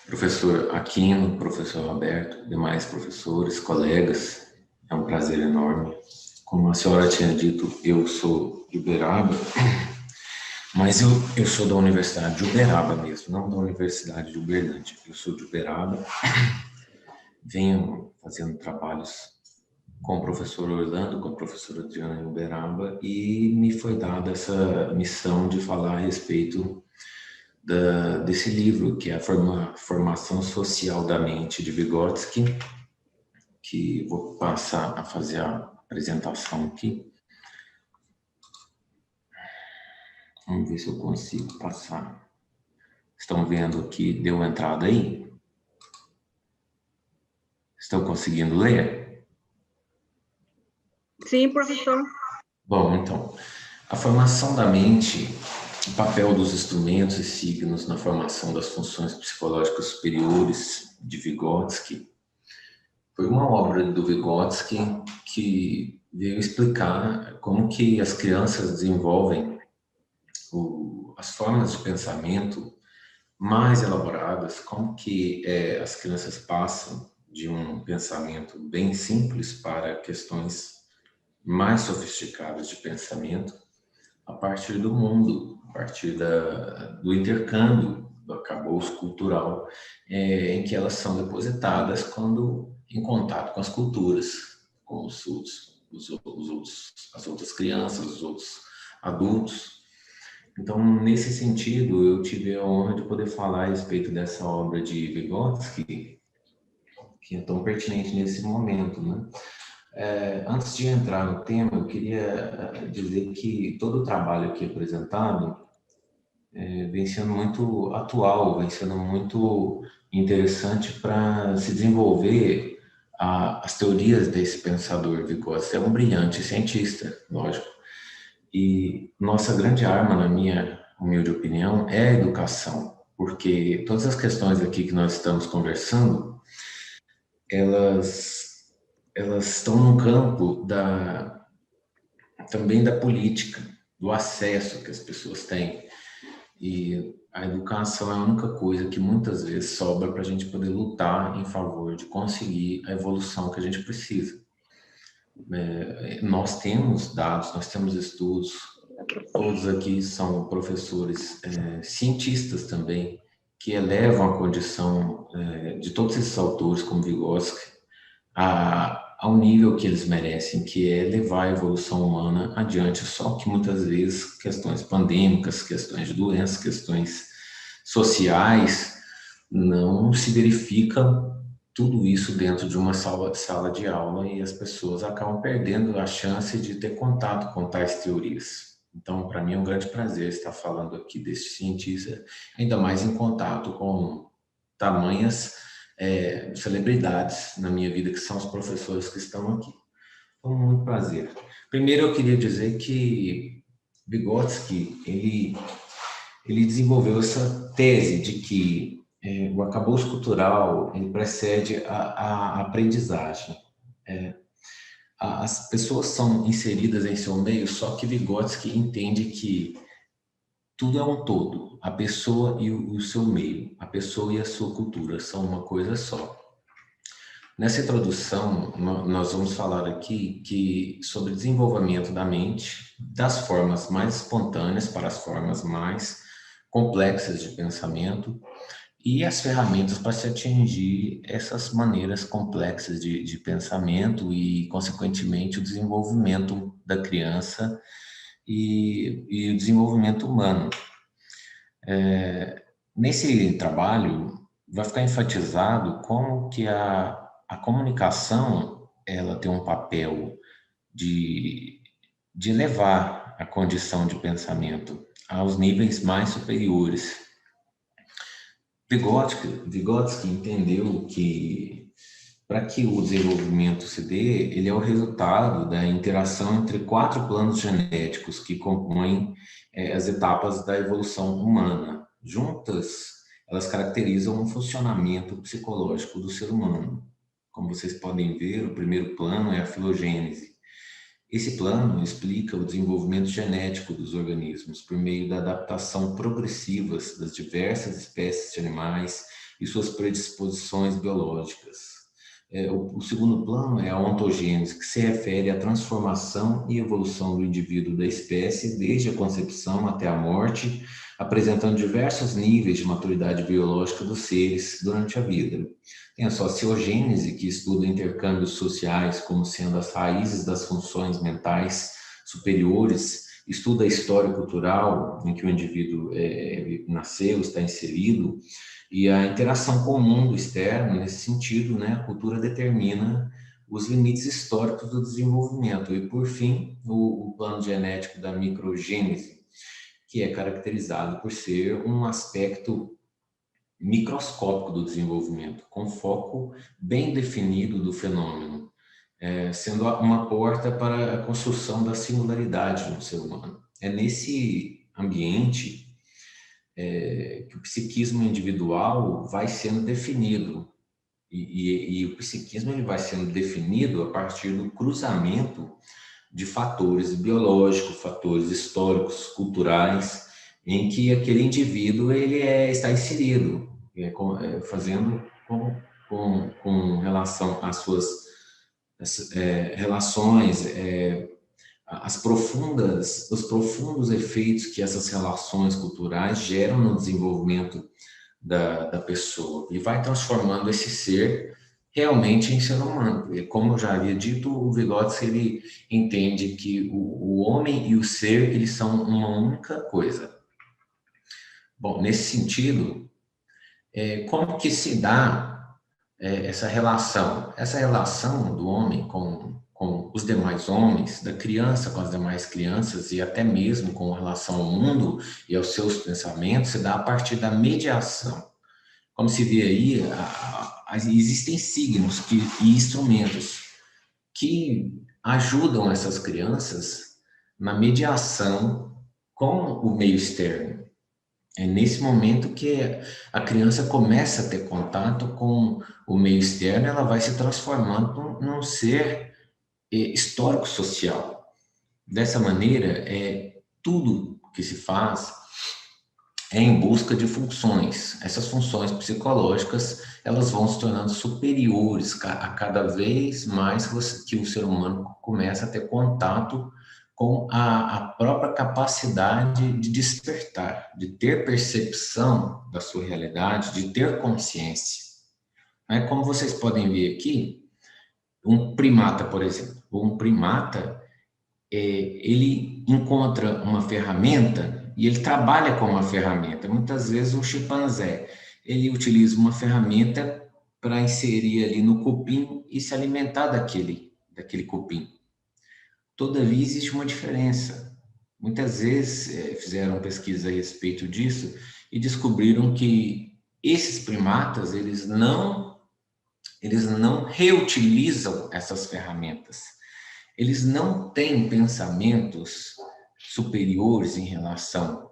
Professor Aquino, professor Roberto, demais professores, colegas, é um prazer enorme. Como a senhora tinha dito, eu sou de Uberaba, mas eu sou da Universidade de Uberaba mesmo, não da Universidade de Uberlândia. Eu sou de Uberaba, venho fazendo trabalhos com o professor Orlando, com a professora Adriana em Uberaba, e me foi dada essa missão de falar a respeito desse livro, que é a Formação Social da Mente, de Vygotsky, que vou passar a fazer a apresentação aqui. Vamos ver se eu consigo passar. Estão vendo que deu entrada aí? Estão conseguindo ler? Sim, professor. Bom, então, a formação da mente, o papel dos instrumentos e signos na formação das funções psicológicas superiores de Vygotsky, foi uma obra do Vygotsky que veio explicar como que as crianças desenvolvem as formas de pensamento mais elaboradas, como que as crianças passam de um pensamento bem simples para questões mais sofisticadas de pensamento a partir do mundo, a partir do intercâmbio, do arcabouço cultural, em que elas são depositadas quando em contato com as culturas, com as outras crianças, os outros adultos. Então, nesse sentido, eu tive a honra de poder falar a respeito dessa obra de Vygotsky, que é tão pertinente nesse momento, né? Antes de entrar no tema, eu queria dizer que todo o trabalho aqui apresentado vem sendo muito atual, vem sendo muito interessante para se desenvolver as teorias desse pensador Vygotsky. É um brilhante cientista, lógico. E nossa grande arma, na minha humilde opinião, é a educação, porque todas as questões aqui que nós estamos conversando, elas estão no campo também da política, do acesso que as pessoas têm. E a educação é a única coisa que muitas vezes sobra para a gente poder lutar em favor de conseguir a evolução que a gente precisa. Nós temos dados, nós temos estudos, todos aqui são professores cientistas também, que elevam a condição de todos esses autores, como Vygotsky, ao nível que eles merecem, que é levar a evolução humana adiante, só que muitas vezes questões pandêmicas, questões de doenças, questões sociais, não se verifica tudo isso dentro de uma sala de aula e as pessoas acabam perdendo a chance de ter contato com tais teorias. Então, para mim é um grande prazer estar falando aqui desse cientista, ainda mais em contato com tamanhas celebridades na minha vida, que são os professores que estão aqui. Então, muito prazer. Primeiro, eu queria dizer que Vygotsky, ele desenvolveu essa tese de que o arcabouço cultural ele precede a aprendizagem. As pessoas são inseridas em seu meio, só que Vygotsky entende que tudo é um todo. A pessoa e o seu meio, a pessoa e a sua cultura são uma coisa só. Nessa introdução, nós vamos falar aqui sobre desenvolvimento da mente, das formas mais espontâneas para as formas mais complexas de pensamento e as ferramentas para se atingir essas maneiras complexas de pensamento e, consequentemente, o desenvolvimento da criança e o desenvolvimento humano. Nesse trabalho, vai ficar enfatizado como que a comunicação ela tem um papel de levar a condição de pensamento aos níveis mais superiores. Vygotsky entendeu que para que o desenvolvimento se dê, ele é o resultado da interação entre 4 planos genéticos que compõem as etapas da evolução humana. Juntas, elas caracterizam um funcionamento psicológico do ser humano. Como vocês podem ver, o primeiro plano é a filogênese. Esse plano explica o desenvolvimento genético dos organismos por meio da adaptação progressiva das diversas espécies de animais e suas predisposições biológicas. O segundo plano é a ontogênese, que se refere à transformação e evolução do indivíduo da espécie desde a concepção até a morte, apresentando diversos níveis de maturidade biológica dos seres durante a vida. Tem a sociogênese, que estuda intercâmbios sociais como sendo as raízes das funções mentais superiores, estuda a história cultural em que o indivíduo nasceu, está inserido, e a interação com o mundo externo. Nesse sentido, né, a cultura determina os limites históricos do desenvolvimento. E, por fim, o plano genético da microgênese, que é caracterizado por ser um aspecto microscópico do desenvolvimento, com foco bem definido do fenômeno, sendo uma porta para a construção da singularidade no ser humano. É nesse ambiente que o psiquismo individual vai sendo definido, e o psiquismo ele vai sendo definido a partir do cruzamento de fatores biológicos, fatores históricos, culturais, em que aquele indivíduo está inserido, fazendo com relação às suas relações, os profundos efeitos que essas relações culturais geram no desenvolvimento da pessoa, e vai transformando esse ser realmente em ser humano. E como eu já havia dito, o Vygotsky ele entende que o homem e o ser eles são uma única coisa. Bom, nesse sentido, como que se dá essa relação? Essa relação do homem com os demais homens, da criança com as demais crianças e até mesmo com relação ao mundo e aos seus pensamentos, se dá a partir da mediação. Como se vê aí, existem signos e instrumentos que ajudam essas crianças na mediação com o meio externo. É nesse momento que a criança começa a ter contato com o meio externo, ela vai se transformando num ser histórico-social. Dessa maneira, tudo que se faz em busca de funções. Essas funções psicológicas, elas vão se tornando superiores a cada vez mais que o ser humano começa a ter contato com a própria capacidade de despertar, de ter percepção da sua realidade, de ter consciência. Como vocês podem ver aqui, um primata, por exemplo, ele encontra uma ferramenta e ele trabalha com uma ferramenta. Muitas vezes um chimpanzé, ele utiliza uma ferramenta para inserir ali no cupim e se alimentar daquele cupim. Todavia, existe uma diferença. Muitas vezes fizeram pesquisa a respeito disso e descobriram que esses primatas, eles não reutilizam essas ferramentas. Eles não têm pensamentos superiores em relação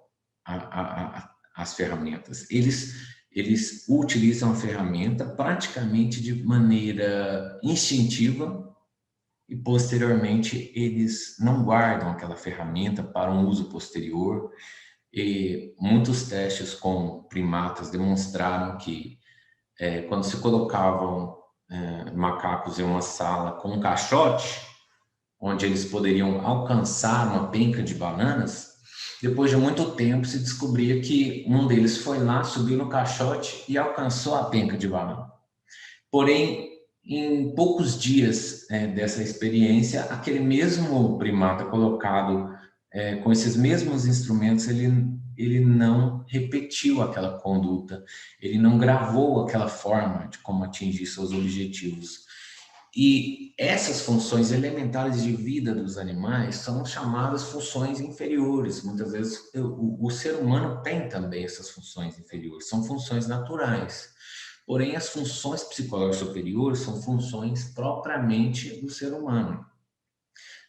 às ferramentas. Eles utilizam a ferramenta praticamente de maneira instintiva e, posteriormente, eles não guardam aquela ferramenta para um uso posterior. E muitos testes com primatas demonstraram que, quando se colocavam macacos em uma sala com um caixote, onde eles poderiam alcançar uma penca de bananas, depois de muito tempo se descobria que um deles foi lá, subiu no caixote e alcançou a penca de banana. Porém, em poucos dias dessa experiência, aquele mesmo primata colocado com esses mesmos instrumentos, ele não repetiu aquela conduta, ele não gravou aquela forma de como atingir seus objetivos. E essas funções elementares de vida dos animais são chamadas funções inferiores. Muitas vezes o ser humano tem também essas funções inferiores, são funções naturais. Porém, as funções psicológicas superiores são funções propriamente do ser humano.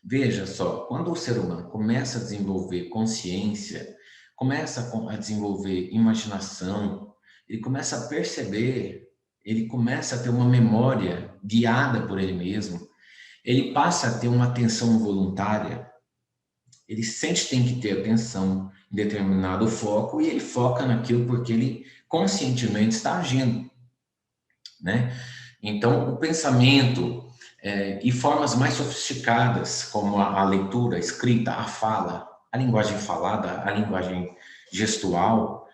Veja só, quando o ser humano começa a desenvolver consciência, começa a desenvolver imaginação, ele começa a perceber, ele começa a ter uma memória guiada por ele mesmo, ele passa a ter uma atenção voluntária, ele sente que tem que ter atenção em determinado foco e ele foca naquilo porque ele conscientemente está agindo. né? Então, o pensamento e formas mais sofisticadas, como a leitura, a escrita, a fala, a linguagem falada, a linguagem gestual,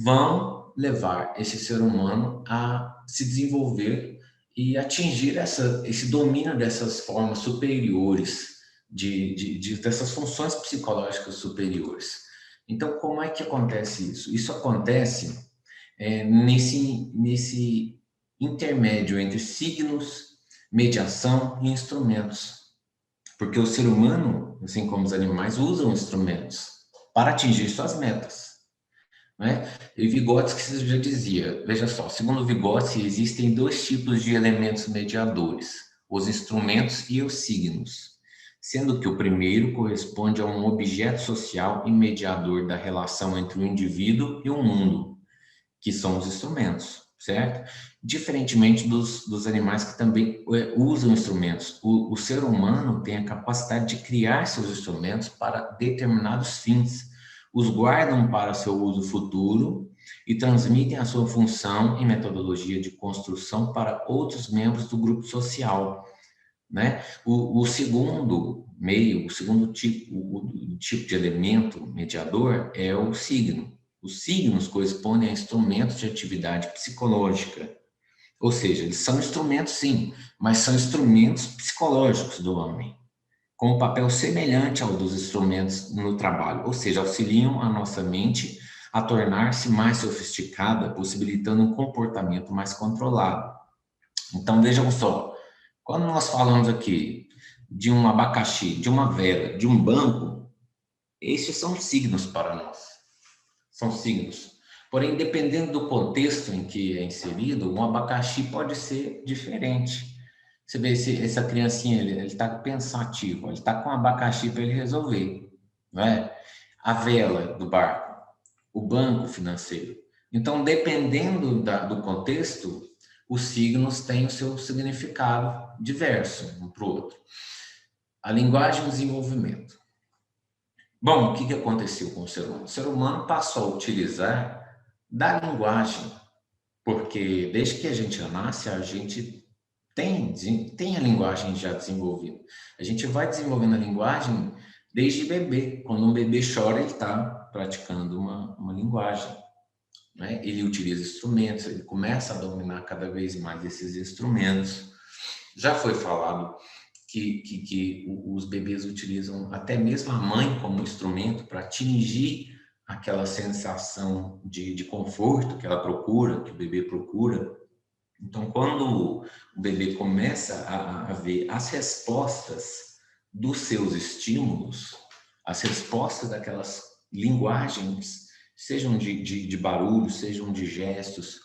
vão levar esse ser humano a se desenvolver e atingir esse domínio dessas formas superiores, dessas funções psicológicas superiores. Então, como é que acontece isso? Isso acontece nesse intermédio entre signos, mediação e instrumentos. Porque o ser humano, assim como os animais, usam instrumentos para atingir suas metas, né? E Vygotsky já dizia, veja só, segundo Vygotsky, existem dois tipos de elementos mediadores, os instrumentos e os signos, sendo que o primeiro corresponde a um objeto social e mediador da relação entre o indivíduo e o mundo, que são os instrumentos, certo? Diferentemente dos animais que também usam instrumentos, o ser humano tem a capacidade de criar seus instrumentos para determinados fins, os guardam para seu uso futuro e transmitem a sua função e metodologia de construção para outros membros do grupo social, né? O segundo meio, o segundo tipo, o tipo de elemento mediador é o signo. Os signos correspondem a instrumentos de atividade psicológica, ou seja, eles são instrumentos sim, mas são instrumentos psicológicos do homem, com um papel semelhante ao dos instrumentos no trabalho, ou seja, auxiliam a nossa mente a tornar-se mais sofisticada, possibilitando um comportamento mais controlado. Então, vejam só, quando nós falamos aqui de um abacaxi, de uma vela, de um banco, esses são signos para nós. São signos. Porém, dependendo do contexto em que é inserido, um abacaxi pode ser diferente. Você vê essa criancinha, ele está pensativo, ele está com um abacaxi para ele resolver, não é? A vela do barco, o banco financeiro. Então, dependendo do contexto, os signos têm o seu significado diverso um para o outro. A linguagem e o desenvolvimento. Bom, o que aconteceu com o ser humano? O ser humano passou a utilizar da linguagem, porque desde que a gente nasce, a gente tem a linguagem já desenvolvida. A gente vai desenvolvendo a linguagem desde bebê. Quando um bebê chora, ele está praticando uma linguagem, né? Ele utiliza instrumentos, ele começa a dominar cada vez mais esses instrumentos. Já foi falado que os bebês utilizam até mesmo a mãe como instrumento para atingir aquela sensação de conforto que ela procura, que o bebê procura. Então, quando o bebê começa a ver as respostas dos seus estímulos, as respostas daquelas linguagens, sejam de barulho, sejam de gestos,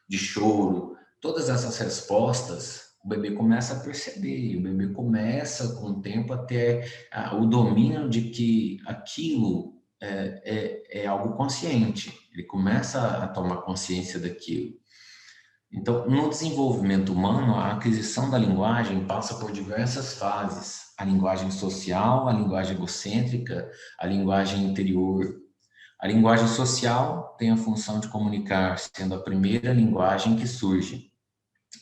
de choro, todas essas respostas, o bebê começa a perceber, e o bebê começa, com o tempo, a ter o domínio de que aquilo é algo consciente. Ele começa a tomar consciência daquilo. Então, no desenvolvimento humano, a aquisição da linguagem passa por diversas fases. A linguagem social, a linguagem egocêntrica, a linguagem interior. A linguagem social tem a função de comunicar, sendo a primeira linguagem que surge.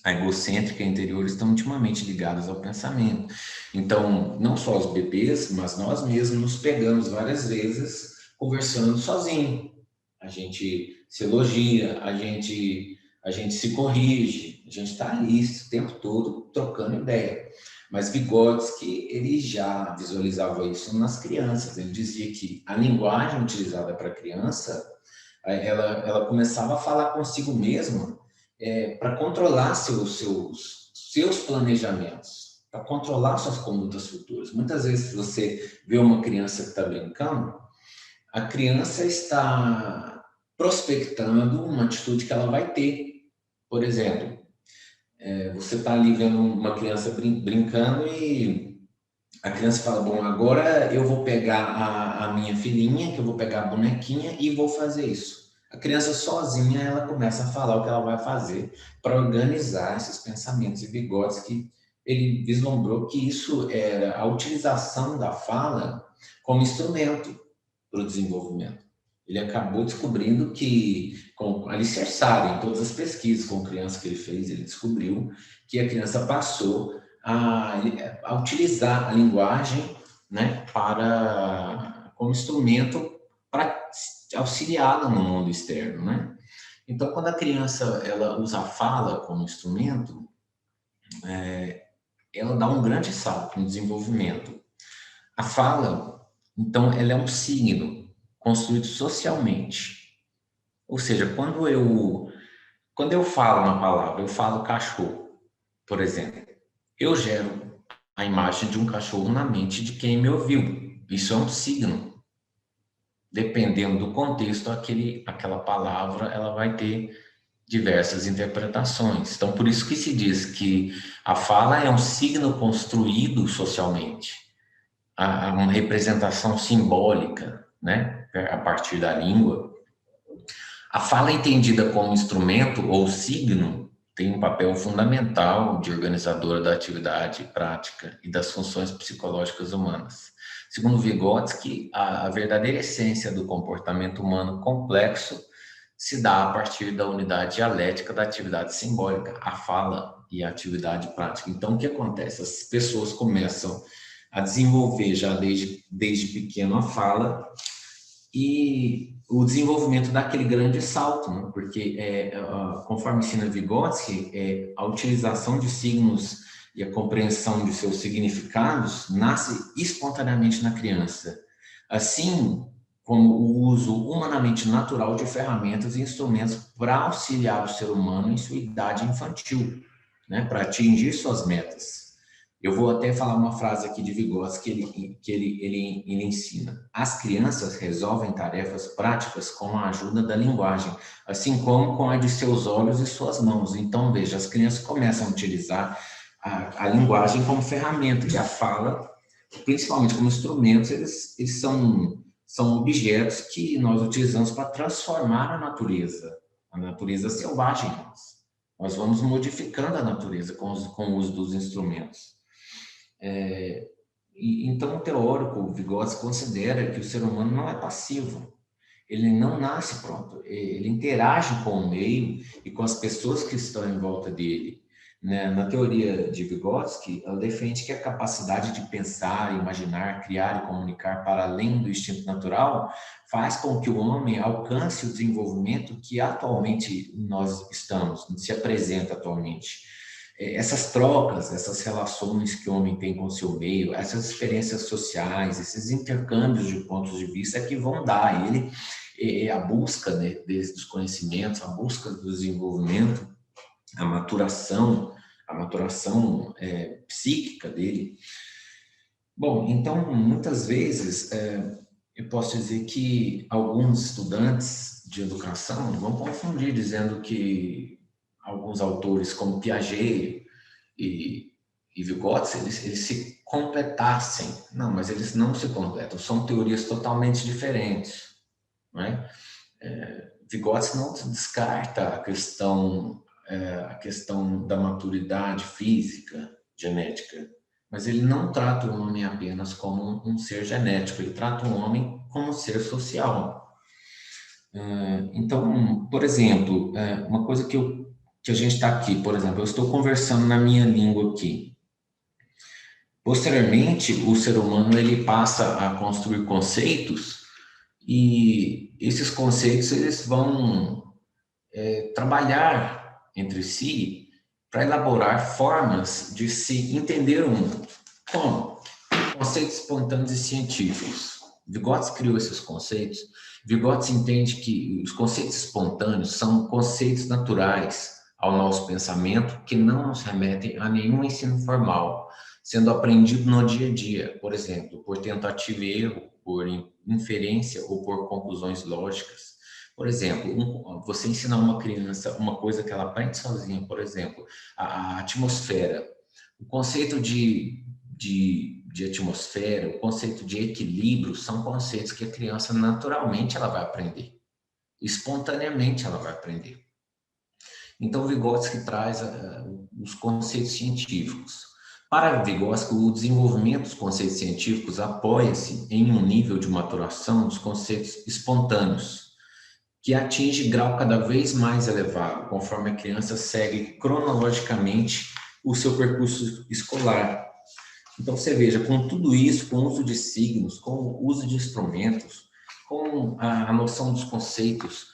A egocêntrica e a interior estão intimamente ligadas ao pensamento. Então, não só os bebês, mas nós mesmos nos pegamos várias vezes conversando sozinho. A gente se elogia, a gente se corrige, a gente está ali o tempo todo trocando ideia. Mas Vygotsky, ele já visualizava isso nas crianças. Ele dizia que a linguagem utilizada para a criança, ela começava a falar consigo mesma para controlar seus planejamentos, para controlar suas condutas futuras. Muitas vezes você vê uma criança que está brincando, a criança está prospectando uma atitude que ela vai ter. Por exemplo, você está ali vendo uma criança brincando e a criança fala, bom, agora eu vou pegar a minha filhinha, que eu vou pegar a bonequinha e vou fazer isso. A criança sozinha, ela começa a falar o que ela vai fazer para organizar esses pensamentos. E Vygotsky, ele vislumbrou que isso era a utilização da fala como instrumento para o desenvolvimento. Ele acabou descobrindo que, alicerçado em todas as pesquisas com crianças que ele fez, ele descobriu que a criança passou a utilizar a linguagem, né, como instrumento para auxiliá-la no mundo externo, né? Então, quando a criança ela usa a fala como instrumento, ela dá um grande salto no desenvolvimento. A fala, então, ela é um signo construído socialmente. Ou seja, quando eu falo uma palavra, eu falo cachorro, por exemplo, eu gero a imagem de um cachorro na mente de quem me ouviu. Isso é um signo. Dependendo do contexto, aquela palavra ela vai ter diversas interpretações. Então, por isso que se diz que a fala é um signo construído socialmente, uma representação simbólica, né, a partir da língua. A fala entendida como instrumento ou signo tem um papel fundamental de organizadora da atividade prática e das funções psicológicas humanas. Segundo Vygotsky, a verdadeira essência do comportamento humano complexo se dá a partir da unidade dialética da atividade simbólica, a fala e a atividade prática. Então, o que acontece? As pessoas começam a desenvolver já desde pequeno a fala e o desenvolvimento daquele grande salto, né? Porque, conforme ensina Vygotsky, a utilização de signos e a compreensão de seus significados nasce espontaneamente na criança. Assim como o uso humanamente natural de ferramentas e instrumentos para auxiliar o ser humano em sua idade infantil, né? Para atingir suas metas. Eu vou até falar uma frase aqui de Vygotsky que ele ensina. As crianças resolvem tarefas práticas com a ajuda da linguagem, assim como com a de seus olhos e suas mãos. Então, veja, as crianças começam a utilizar a linguagem como ferramenta e a fala, principalmente como instrumentos, eles são objetos que nós utilizamos para transformar a natureza selvagem em nós. Nós vamos modificando a natureza com o uso dos instrumentos. Então, o teórico Vygotsky considera que o ser humano não é passivo, ele não nasce pronto, ele interage com o meio e com as pessoas que estão em volta dele. Né? Na teoria de Vygotsky, ela defende que a capacidade de pensar, imaginar, criar e comunicar para além do instinto natural faz com que o homem alcance o desenvolvimento que atualmente nós se apresenta atualmente. Essas trocas, essas relações que o homem tem com o seu meio, essas experiências sociais, esses intercâmbios de pontos de vista é que vão dar a ele a busca, né, dos conhecimentos, a busca do desenvolvimento, a maturação psíquica dele. Bom, então, muitas vezes, eu posso dizer que alguns estudantes de educação vão confundir, dizendo que alguns autores como Piaget e Vygotsky, eles se completassem. Não, mas eles não se completam, são teorias totalmente diferentes, não é? Vygotsky não descarta a questão da maturidade física, genética, mas ele não trata o homem apenas como um ser genético, ele trata o homem como um ser social. Então, por exemplo, uma coisa que a gente está aqui, por exemplo, eu estou conversando na minha língua aqui. Posteriormente, o ser humano ele passa a construir conceitos e esses conceitos eles vão trabalhar entre si para elaborar formas de se entender o mundo. Como? Conceitos espontâneos e científicos. Vygotsky criou esses conceitos. Vygotsky entende que os conceitos espontâneos são conceitos naturais ao nosso pensamento que não nos remetem a nenhum ensino formal, sendo aprendido no dia a dia, por exemplo, por tentativa e erro, por inferência ou por conclusões lógicas. Por exemplo, você ensinar uma criança uma coisa que ela aprende sozinha, por exemplo, a atmosfera. O conceito de atmosfera, o conceito de equilíbrio, são conceitos que a criança naturalmente ela vai aprender. Espontaneamente ela vai aprender. Então, Vygotsky traz os conceitos científicos. Para Vygotsky, o desenvolvimento dos conceitos científicos apoia-se em um nível de maturação dos conceitos espontâneos, que atinge grau cada vez mais elevado, conforme a criança segue cronologicamente o seu percurso escolar. Então, você veja, com tudo isso, com o uso de signos, com o uso de instrumentos, com a noção dos conceitos,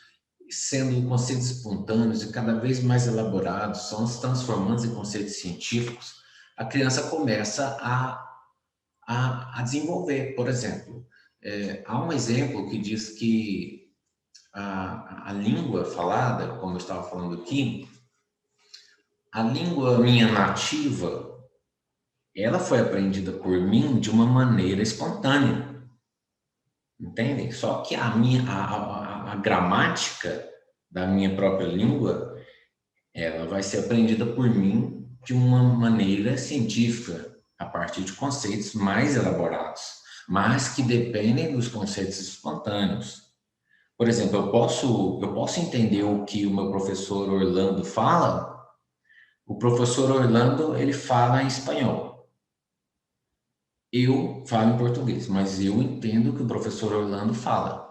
sendo conceitos espontâneos e cada vez mais elaborados, são se transformando em conceitos científicos, a criança começa a desenvolver. Por exemplo, há um exemplo que diz que a língua falada, como eu estava falando aqui, a língua minha nativa, ela foi aprendida por mim de uma maneira espontânea, entendem? Só que a gramática da minha própria língua, ela vai ser aprendida por mim de uma maneira científica, a partir de conceitos mais elaborados, mas que dependem dos conceitos espontâneos. Por exemplo, eu posso entender o que o meu professor Orlando fala. O professor Orlando, ele fala em espanhol. Eu falo em português, mas eu entendo o que o professor Orlando fala.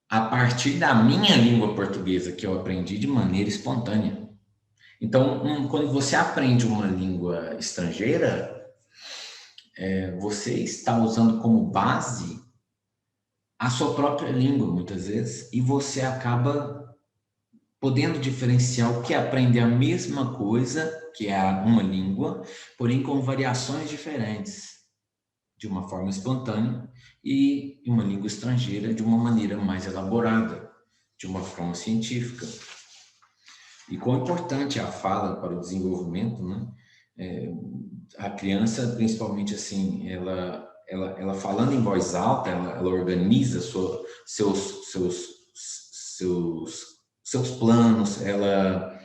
A partir da minha língua portuguesa, que eu aprendi de maneira espontânea. Então, quando você aprende uma língua estrangeira, você está usando como base a sua própria língua, muitas vezes, e você acaba podendo diferenciar o que é aprender a mesma coisa, que é uma língua, porém com variações diferentes, de uma forma espontânea, e uma língua estrangeira de uma maneira mais elaborada, de uma forma científica. E quão importante é a fala para o desenvolvimento, né? A criança, principalmente assim, ela falando em voz alta, ela organiza seus planos, ela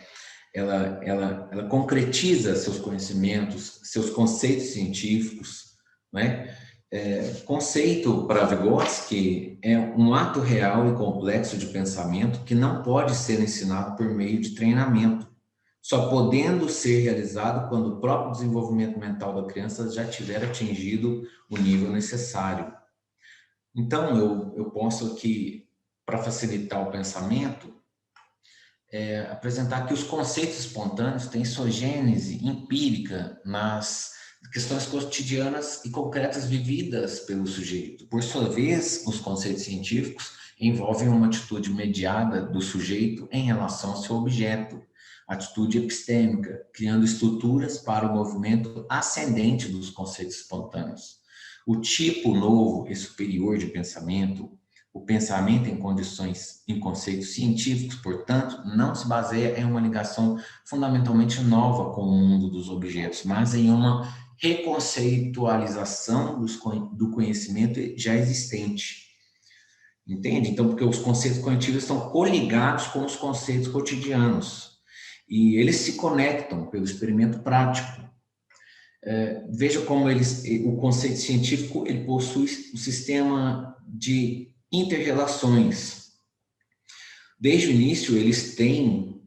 concretiza seus conhecimentos, seus conceitos científicos, né? Conceito para Vygotsky é um ato real e complexo de pensamento que não pode ser ensinado por meio de treinamento, só podendo ser realizado quando o próprio desenvolvimento mental da criança já tiver atingido o nível necessário. Então, eu posso aqui, para facilitar o pensamento, apresentar que os conceitos espontâneos têm sua gênese empírica nas questões cotidianas e concretas vividas pelo sujeito. Por sua vez, os conceitos científicos envolvem uma atitude mediada do sujeito em relação ao seu objeto, atitude epistêmica, criando estruturas para o movimento ascendente dos conceitos espontâneos. O tipo novo e superior de pensamento, o pensamento em conceitos científicos, portanto, não se baseia em uma ligação fundamentalmente nova com o mundo dos objetos, mas em uma reconceitualização do conhecimento já existente. Entende? Então, porque os conceitos cognitivos estão coligados com os conceitos cotidianos e eles se conectam pelo experimento prático. Veja como o conceito científico ele possui um sistema de interrelações. Desde o início, eles têm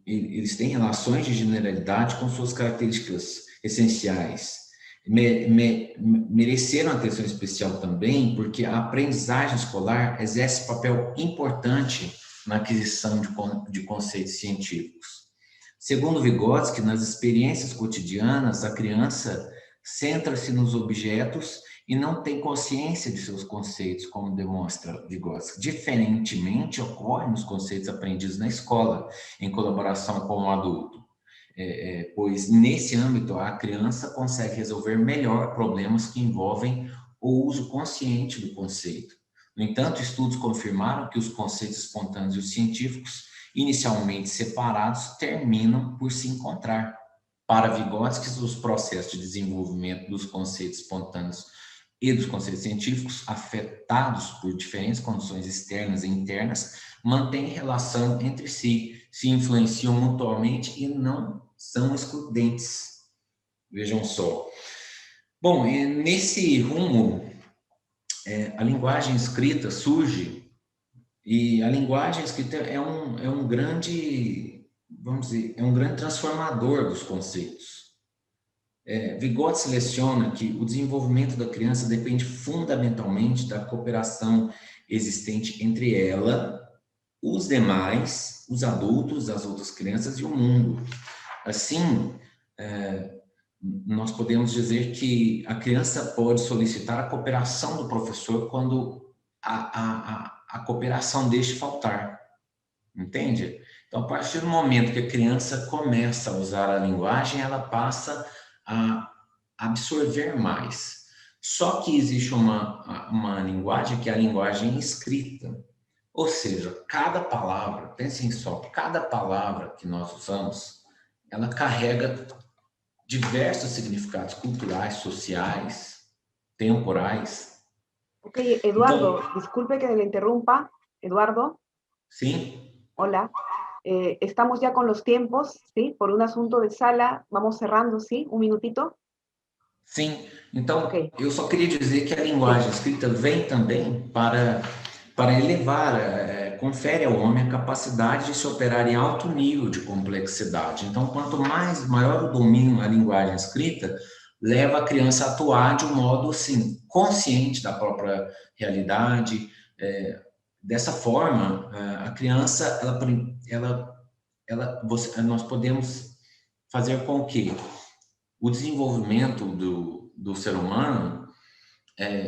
relações de generalidade com suas características essenciais. Mereceram atenção especial também porque a aprendizagem escolar exerce papel importante na aquisição de conceitos científicos. Segundo Vygotsky, nas experiências cotidianas, a criança centra-se nos objetos e não tem consciência de seus conceitos, como demonstra Vygotsky. Diferentemente, ocorre nos conceitos aprendidos na escola, em colaboração com o adulto. Pois, nesse âmbito, a criança consegue resolver melhor problemas que envolvem o uso consciente do conceito. No entanto, estudos confirmaram que os conceitos espontâneos e os científicos, inicialmente separados, terminam por se encontrar. Para Vygotsky, os processos de desenvolvimento dos conceitos espontâneos e dos conceitos científicos, afetados por diferentes condições externas e internas, mantêm relação entre si, se influenciam mutuamente e não são excludentes. Vejam só. Bom, nesse rumo, a linguagem escrita surge, e a linguagem escrita é um grande, vamos dizer, é um grande transformador dos conceitos. Vygotsky seleciona que o desenvolvimento da criança depende fundamentalmente da cooperação existente entre ela, os demais, os adultos, as outras crianças e o mundo. Assim, nós podemos dizer que a criança pode solicitar a cooperação do professor quando a cooperação deixe faltar, entende? Então, a partir do momento que a criança começa a usar a linguagem, ela passa a absorver mais. Só que existe uma linguagem que é a linguagem escrita. Ou seja, cada palavra, pensem só, cada palavra que nós usamos, ela carrega diversos significados culturais, sociais, temporais. Ok, Eduardo, disculpe que le interrumpa. Eduardo. Sim. Hola. Estamos ya con los tiempos, ¿sí? Por un asunto de sala, vamos cerrando, ¿sí? Un minutito. Sim, então eu só queria dizer que a linguagem escrita vem também para elevar, confere ao homem a capacidade de se operar em alto nível de complexidade. Então, quanto maior o domínio da linguagem escrita, leva a criança a atuar de um modo, assim, consciente da própria realidade. Dessa forma, a criança, nós podemos fazer com que o desenvolvimento do ser humano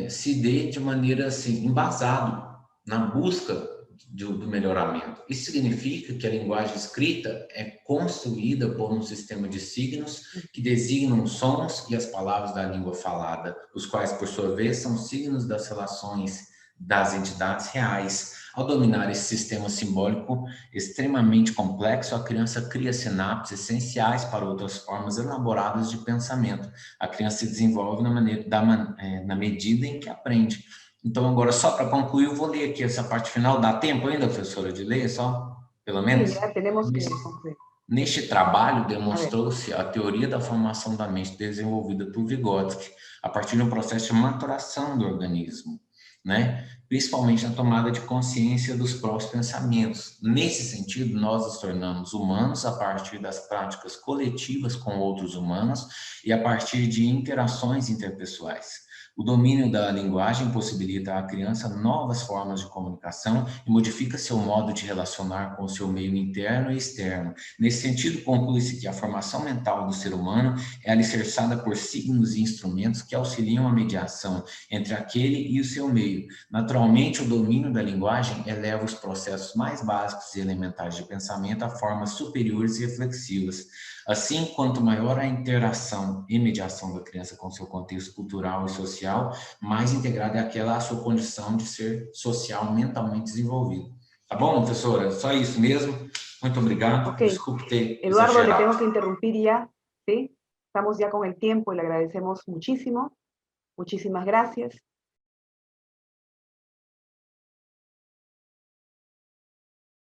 se dê de maneira assim, embasado na busca do melhoramento. Isso significa que a linguagem escrita é construída por um sistema de signos que designam os sons e as palavras da língua falada, os quais, por sua vez, são signos das relações das entidades reais. Ao dominar esse sistema simbólico extremamente complexo, a criança cria sinapses essenciais para outras formas elaboradas de pensamento. A criança se desenvolve na medida em que aprende. Então, agora, só para concluir, eu vou ler aqui essa parte final. Dá tempo ainda, professora, de ler só? Pelo menos? Sim, já temos que concluir. Neste trabalho, demonstrou-se a teoria da formação da mente desenvolvida por Vygotsky, a partir de um processo de maturação do organismo, né? Principalmente na tomada de consciência dos próprios pensamentos. Nesse sentido, nós nos tornamos humanos a partir das práticas coletivas com outros humanos e a partir de interações interpessoais. O domínio da linguagem possibilita à criança novas formas de comunicação e modifica seu modo de relacionar com o seu meio interno e externo. Nesse sentido, conclui-se que a formação mental do ser humano é alicerçada por signos e instrumentos que auxiliam a mediação entre aquele e o seu meio. Naturalmente, o domínio da linguagem eleva os processos mais básicos e elementares de pensamento a formas superiores e reflexivas. Assim, quanto maior a interação e mediação da criança com seu contexto cultural e social, mais integrada é aquela a sua condição de ser social mentalmente desenvolvido. Tá bom, professora? Só isso mesmo. Muito obrigado. Okay. Desculpe ter Eduardo, exagerado. le tengo que interrumpir ya, ¿sí? Estamos ya con el tiempo y le agradecemos muchísimo. Muchísimas gracias.